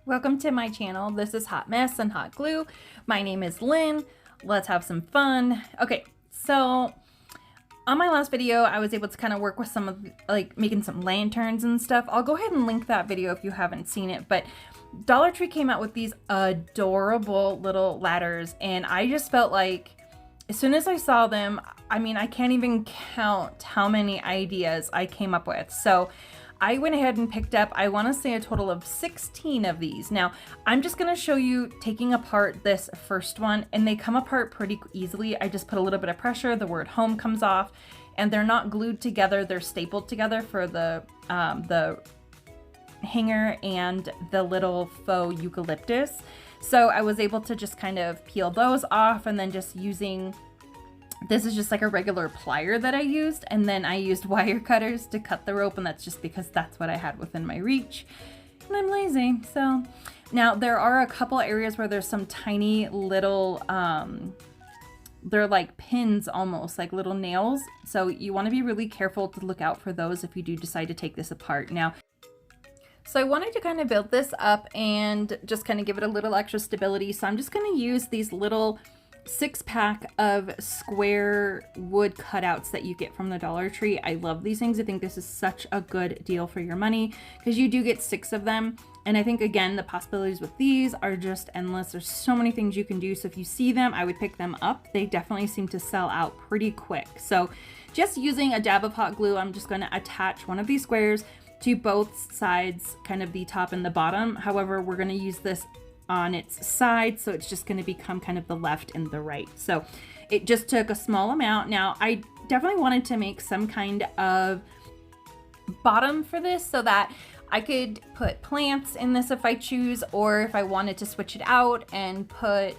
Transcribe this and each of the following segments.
Welcome to my channel. This is Hot Mess and Hot Glue. My name is Lynn. Let's have some fun. Okay, so on my last video, I was able to kind of work with some of making some lanterns and stuff. I'll go ahead and link that video if you haven't seen it, but Dollar Tree came out with these adorable little ladders, and I just felt like as soon as I saw them, I mean, I can't even count how many ideas I came up with. So I went ahead and picked up, I want to say a total of 16 of these. Now, I'm just going to show you taking apart this first one, and they come apart pretty easily. I just put a little bit of pressure, the word home comes off, and they're not glued together, they're stapled together for the hanger and the little faux eucalyptus. So I was able to just kind of peel those off, and then just using, this is just like a regular plier that I used, and then I used wire cutters to cut the rope, and that's just because that's what I had within my reach, and I'm lazy. So now there are a couple areas where there's some tiny little they're like pins, almost like little nails, so you want to be really careful to look out for those if you do decide to take this apart. Now, so I wanted to kind of build this up and just kind of give it a little extra stability, so I'm just going to use these little 6-pack of square wood cutouts that you get from the Dollar Tree. I love these things. I think this is such a good deal for your money because you do get 6 of them. And I think, again, the possibilities with these are just endless. There's so many things you can do. So if you see them, I would pick them up. They definitely seem to sell out pretty quick. So just using a dab of hot glue, I'm just going to attach one of these squares to both sides, kind of the top and the bottom. However, we're going to use this on its side, so it's just going to become kind of the left and the right. So it just took a small amount. Now, I definitely wanted to make some kind of bottom for this so that I could put plants in this if I choose, or if I wanted to switch it out and put,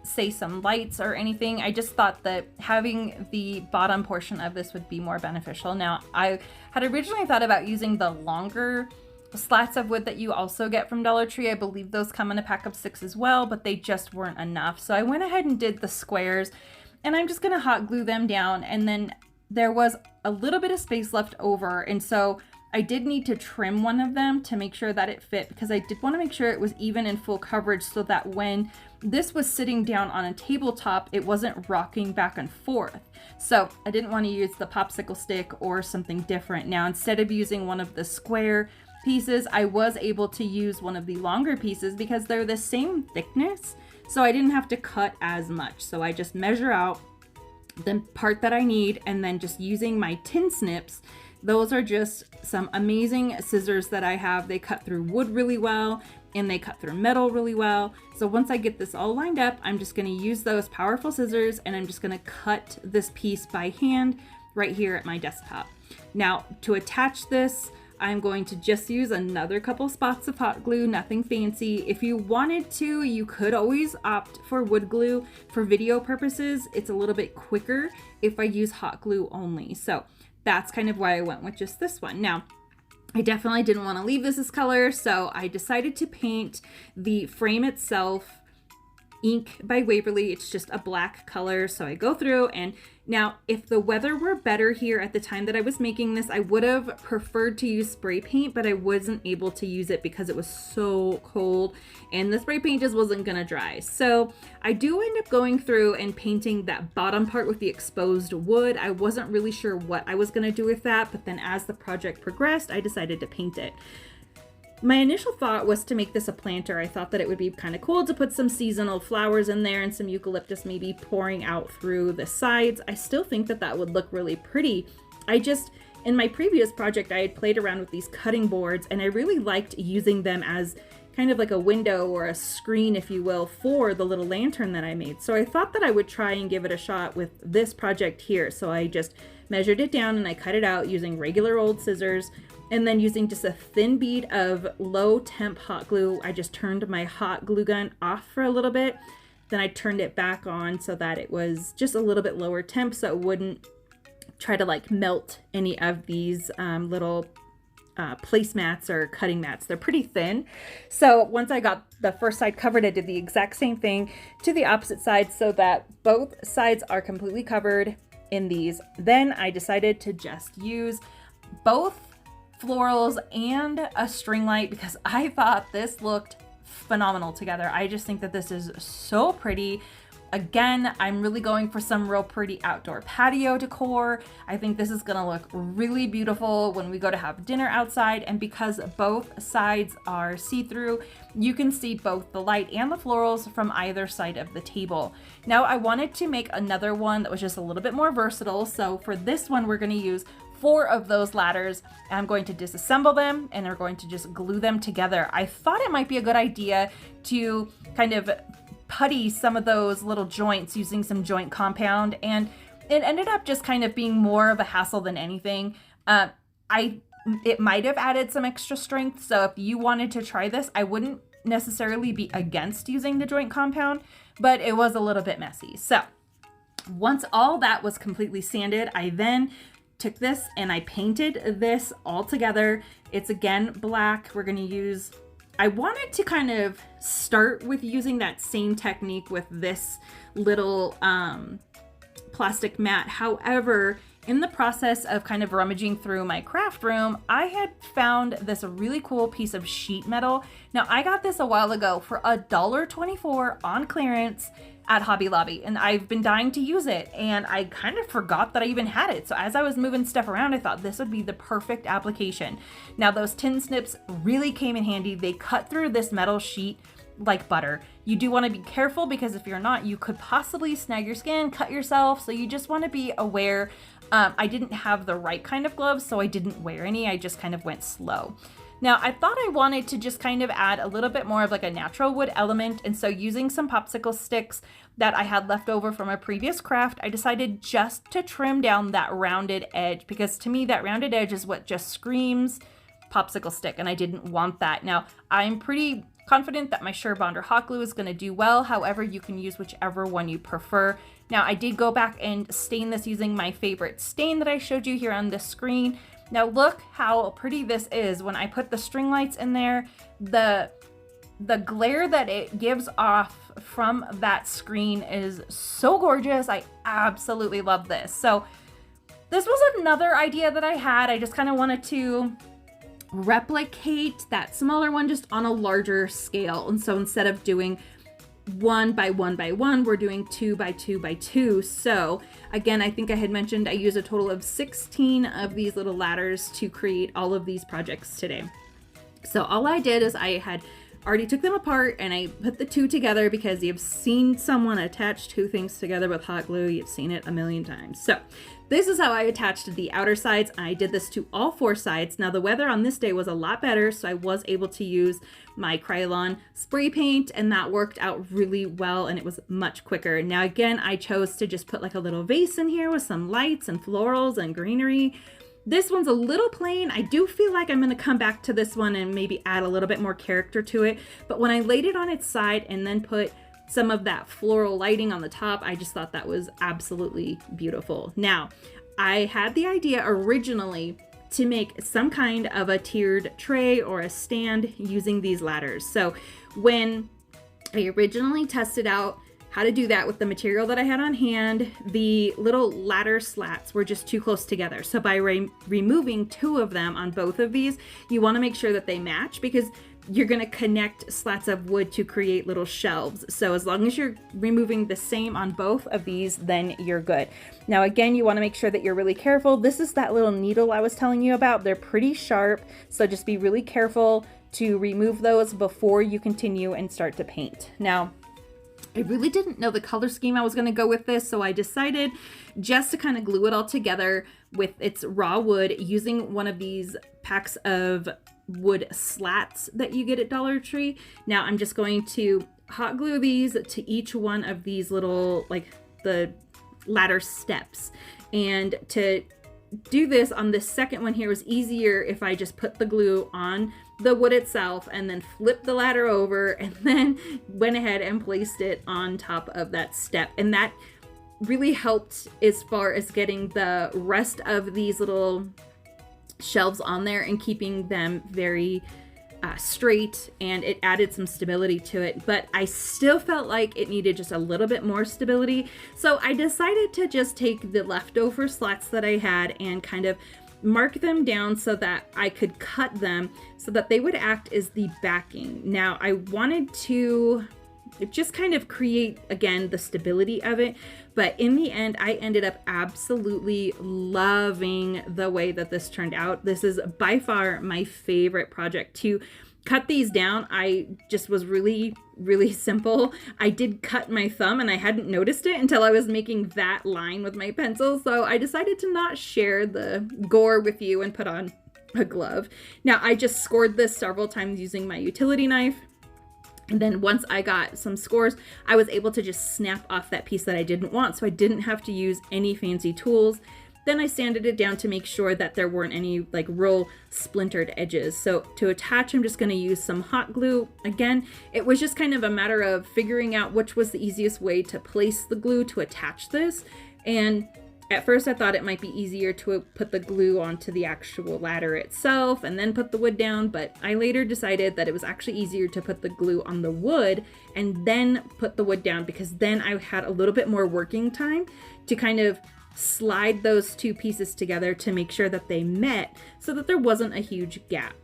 say, some lights or anything. I just thought that having the bottom portion of this would be more beneficial. Now, I had originally thought about using the longer slats of wood that you also get from Dollar Tree. I believe those come in a pack of 6 as well, but they just weren't enough. So I went ahead and did the squares, and I'm just gonna hot glue them down. And then there was a little bit of space left over, and so I did need to trim one of them to make sure that it fit, because I did want to make sure it was even in full coverage so that when this was sitting down on a tabletop, it wasn't rocking back and forth. So I didn't want to use the popsicle stick or something different. Now, instead of using one of the square pieces, I was able to use one of the longer pieces because they're the same thickness, so I didn't have to cut as much. So I just measure out the part that I need, and then just using my tin snips. Those are just some amazing scissors that I have. They cut through wood really well, and they cut through metal really well. So once I get this all lined up, I'm just going to use those powerful scissors, and I'm just going to cut this piece by hand right here at my desktop. Now, to attach this, I'm going to just use another couple spots of hot glue, nothing fancy. If you wanted to, you could always opt for wood glue. For video purposes, it's a little bit quicker if I use hot glue only. So that's kind of why I went with just this one. Now, I definitely didn't want to leave this color, so I decided to paint the frame itself ink by Waverly. It's just a black color, so I go through, and now if the weather were better here at the time that I was making this, I would have preferred to use spray paint, but I wasn't able to use it because it was so cold and the spray paint just wasn't gonna dry. So I do end up going through and painting that bottom part with the exposed wood. I wasn't really sure what I was gonna do with that, but then as the project progressed, I decided to paint it. My initial thought was to make this a planter. I thought that it would be kind of cool to put some seasonal flowers in there and some eucalyptus maybe pouring out through the sides. I still think that that would look really pretty. In my previous project, I had played around with these cutting boards, and I really liked using them as kind of like a window or a screen, if you will, for the little lantern that I made. So I thought that I would try and give it a shot with this project here. So I just measured it down and I cut it out using regular old scissors. And then using just a thin bead of low temp hot glue, I just turned my hot glue gun off for a little bit. Then I turned it back on so that it was just a little bit lower temp, so it wouldn't try to like melt any of these little placemats or cutting mats. They're pretty thin. So once I got the first side covered, I did the exact same thing to the opposite side so that both sides are completely covered in these. Then I decided to just use both florals and a string light because I thought this looked phenomenal together. I just think that this is so pretty. Again, I'm really going for some real pretty outdoor patio decor. I think this is gonna look really beautiful when we go to have dinner outside, and because both sides are see-through, you can see both the light and the florals from either side of the table. Now, I wanted to make another one that was just a little bit more versatile, so for this one, we're gonna use 4 of those ladders. I'm going to disassemble them and we're going to just glue them together. I thought it might be a good idea to kind of putty some of those little joints using some joint compound, and it ended up just kind of being more of a hassle than anything. It might have added some extra strength, so if you wanted to try this, I wouldn't necessarily be against using the joint compound, but it was a little bit messy. So once all that was completely sanded, I then took this and I painted this all together. It's again black. We're going to use, I wanted to kind of start with using that same technique with this little plastic mat. However, in the process of kind of rummaging through my craft room, I had found this really cool piece of sheet metal. Now, I got this a while ago for $1.24 on clearance at Hobby Lobby, and I've been dying to use it, and I kind of forgot that I even had it. So as I was moving stuff around, I thought this would be the perfect application. Now, those tin snips really came in handy. They cut through this metal sheet like butter. You do want to be careful because if you're not, you could possibly snag your skin, cut yourself. So you just want to be aware. I didn't have the right kind of gloves, so I didn't wear any. I just kind of went slow. Now, I thought I wanted to just kind of add a little bit more of like a natural wood element. And so using some popsicle sticks that I had left over from a previous craft, I decided just to trim down that rounded edge, because to me, that rounded edge is what just screams popsicle stick, and I didn't want that. Now, I'm pretty confident that my Surebonder hot glue is going to do well. However, you can use whichever one you prefer. Now, I did go back and stain this using my favorite stain that I showed you here on the screen. Now, look how pretty this is. When I put the string lights in there, the glare that it gives off from that screen is so gorgeous. I absolutely love this. So this was another idea that I had. I just kind of wanted to replicate that smaller one just on a larger scale. And so instead of doing 1 by 1 by 1, we're doing 2 by 2 by 2. So again, I think I had mentioned I use a total of 16 of these little ladders to create all of these projects today. So all I did is I had already took them apart and I put the 2 together, because you've seen someone attach 2 things together with hot glue. You've seen it a million times. So this is how I attached the outer sides. I did this to all 4 sides. Now the weather on this day was a lot better, so I was able to use my Krylon spray paint, and that worked out really well and it was much quicker. Now again, I chose to just put like a little vase in here with some lights and florals and greenery. This one's a little plain. I do feel like I'm going to come back to this one and maybe add a little bit more character to it. But when I laid it on its side and then put some of that floral lighting on the top, I just thought that was absolutely beautiful. Now, I had the idea originally to make some kind of a tiered tray or a stand using these ladders. So when I originally tested out how to do that with the material that I had on hand, the little ladder slats were just too close together. So by removing 2 of them on both of these, you want to make sure that they match, because you're going to connect slats of wood to create little shelves. So as long as you're removing the same on both of these, then you're good. Now, again, you want to make sure that you're really careful. This is that little needle I was telling you about. They're pretty sharp, so just be really careful to remove those before you continue and start to paint. Now, I really didn't know the color scheme I was going to go with this, so I decided just to kind of glue it all together with its raw wood using one of these packs of wood slats that you get at Dollar Tree. Now I'm just going to hot glue these to each one of these little, like the ladder steps. And to do this on this second one here was easier if I just put the glue on the wood itself and then flipped the ladder over and then went ahead and placed it on top of that step. And that really helped as far as getting the rest of these little shelves on there and keeping them very straight, and it added some stability to it. But I still felt like it needed just a little bit more stability, so I decided to just take the leftover slats that I had and kind of mark them down so that I could cut them so that they would act as the backing. Now I wanted to just kind of create, again, the stability of it, but in the end I ended up absolutely loving the way that this turned out. This is by far my favorite project. To cut these down, I just was really simple. I did cut my thumb and I hadn't noticed it until I was making that line with my pencil. So I decided to not share the gore with you and put on a glove. Now I just scored this several times using my utility knife. And then once I got some scores, I was able to just snap off that piece that I didn't want. So I didn't have to use any fancy tools. Then I sanded it down to make sure that there weren't any like real splintered edges. So to attach, I'm just going to use some hot glue. Again, it was just kind of a matter of figuring out which was the easiest way to place the glue to attach this. And at first I thought it might be easier to put the glue onto the actual ladder itself and then put the wood down, but I later decided that it was actually easier to put the glue on the wood and then put the wood down, because then I had a little bit more working time to kind of slide those two pieces together to make sure that they met so that there wasn't a huge gap.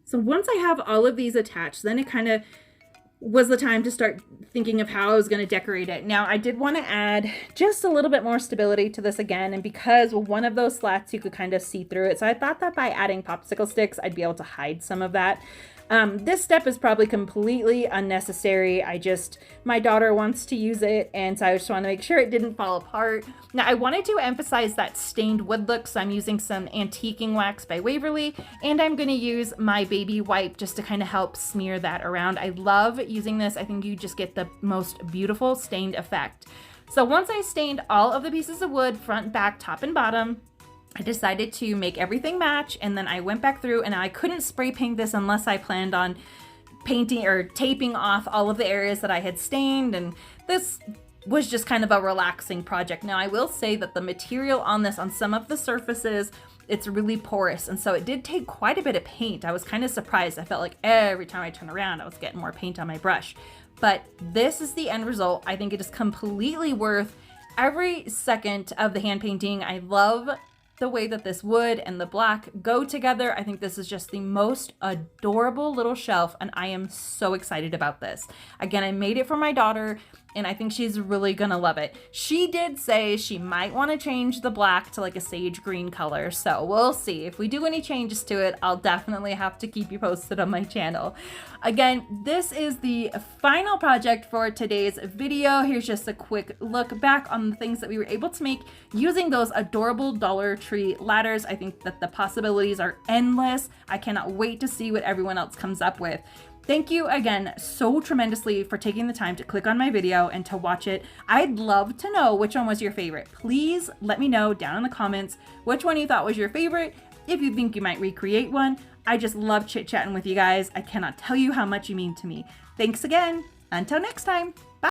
So once I have all of these attached, then it kind of was the time to start thinking of how I was going to decorate it. Now I did want to add just a little bit more stability to this again, and because one of those slats you could kind of see through it, so I thought that by adding popsicle sticks I'd be able to hide some of that. This step is probably completely unnecessary. My daughter wants to use it, and so I just want to make sure it didn't fall apart. Now I wanted to emphasize that stained wood look, so I'm using some antiquing wax by Waverly, and I'm going to use my baby wipe just to kind of help smear that around. I love using this. I think you just get the most beautiful stained effect. So once I stained all of the pieces of wood, front, back, top, and bottom, I decided to make everything match, and then I went back through, and I couldn't spray paint this unless I planned on painting or taping off all of the areas that I had stained, and this was just kind of a relaxing project. Now I will say that the material on this, on some of the surfaces, it's really porous, and so it did take quite a bit of paint. I was kind of surprised. I felt like every time I turned around I was getting more paint on my brush, but this is the end result. I think it is completely worth every second of the hand painting. I love the way that this wood and the black go together. I think this is just the most adorable little shelf, and I am so excited about this. Again, I made it for my daughter, and I think she's really gonna love it. She did say she might want to change the black to like a sage green color, so we'll see. If we do any changes to it, I'll definitely have to keep you posted on my channel. Again, this is the final project for today's video. Here's just a quick look back on the things that we were able to make using those adorable Dollar Tree ladders. I think that the possibilities are endless. I cannot wait to see what everyone else comes up with. Thank you again so tremendously for taking the time to click on my video and to watch it. I'd love to know which one was your favorite. Please let me know down in the comments which one you thought was your favorite, if you think you might recreate one. I just love chit-chatting with you guys. I cannot tell you how much you mean to me. Thanks again. Until next time.